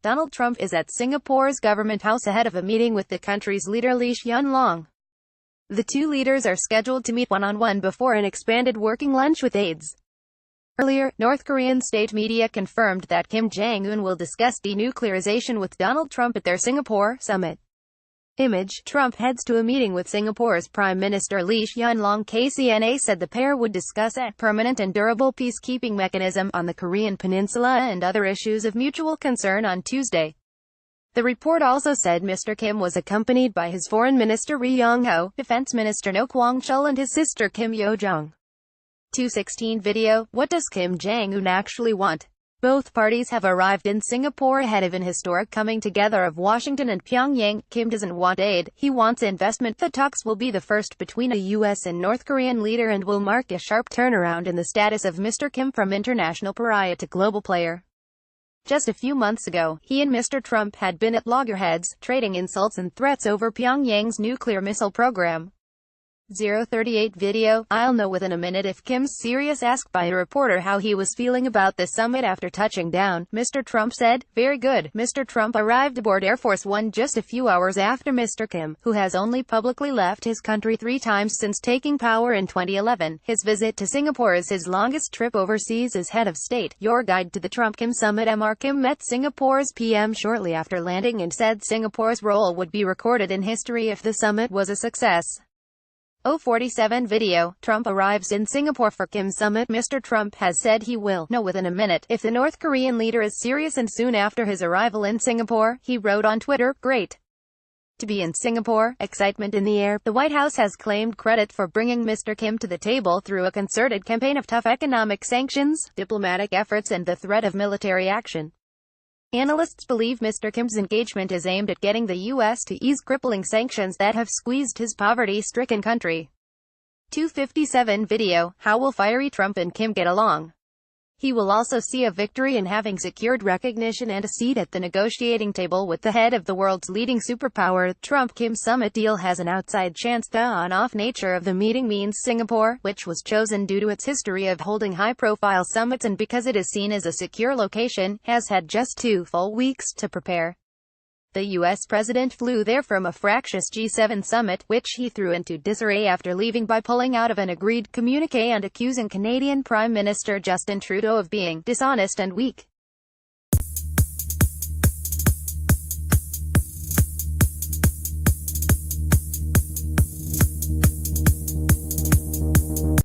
Donald Trump is at Singapore's Government House ahead of a meeting with the country's leader Lee Hsien Loong. The two leaders are scheduled to meet one-on-one before an expanded working lunch with aides. Earlier, North Korean state media confirmed that Kim Jong Un will discuss denuclearization with Donald Trump at their Singapore summit. Image: Trump heads to a meeting with Singapore's Prime Minister Lee Hsien Loong. KCNA said the pair would discuss a permanent and durable peacekeeping mechanism on the Korean peninsula and other issues of mutual concern on Tuesday. The report also said Mr. Kim was accompanied by his Foreign Minister Ri Yong Ho, Defense Minister No Kwang Chul and his sister Kim Yo Jong. 2:16 video: What does Kim Jong Un actually want? Both parties have arrived in Singapore ahead of an historic coming together of Washington and Pyongyang. Kim doesn't want aid, he wants investment. The talks will be the first between a U.S. and North Korean leader and will mark a sharp turnaround in the status of Mr. Kim from international pariah to global player. Just a few months ago, he and Mr. Trump had been at loggerheads, trading insults and threats over Pyongyang's nuclear missile program. 038 video: I'll know within a minute if Kim's serious. Asked by a reporter how he was feeling about the summit after touching down, Mr. Trump said, "Very good." Mr. Trump arrived aboard Air Force One just a few hours after Mr. Kim, who has only publicly left his country 3 times since taking power in 2011. His visit to Singapore is his longest trip overseas as head of state. Your guide to the Trump-Kim summit. Mr. Kim met Singapore's PM shortly after landing and said Singapore's role would be recorded in history if the summit was a success. 047 video: Trump arrives in Singapore for Kim summit. Mr. Trump has said he will know within a minute if the North Korean leader is serious, and soon after his arrival in Singapore, he wrote on Twitter, "Great to be in Singapore, excitement in the air." The White House has claimed credit for bringing Mr. Kim to the table through a concerted campaign of tough economic sanctions, diplomatic efforts and the threat of military action. Analysts believe Mr. Kim's engagement is aimed at getting the U.S. to ease crippling sanctions that have squeezed his poverty-stricken country. 257 video: How will fiery Trump and Kim get along? He will also see a victory in having secured recognition and a seat at the negotiating table with the head of the world's leading superpower. Trump-Kim summit deal has an outside chance. The on-off nature of the meeting means Singapore, which was chosen due to its history of holding high-profile summits and because it is seen as a secure location, has had just 2 full weeks to prepare. The U.S. president flew there from a fractious G7 summit, which he threw into disarray after leaving by pulling out of an agreed communiqué and accusing Canadian Prime Minister Justin Trudeau of being dishonest and weak.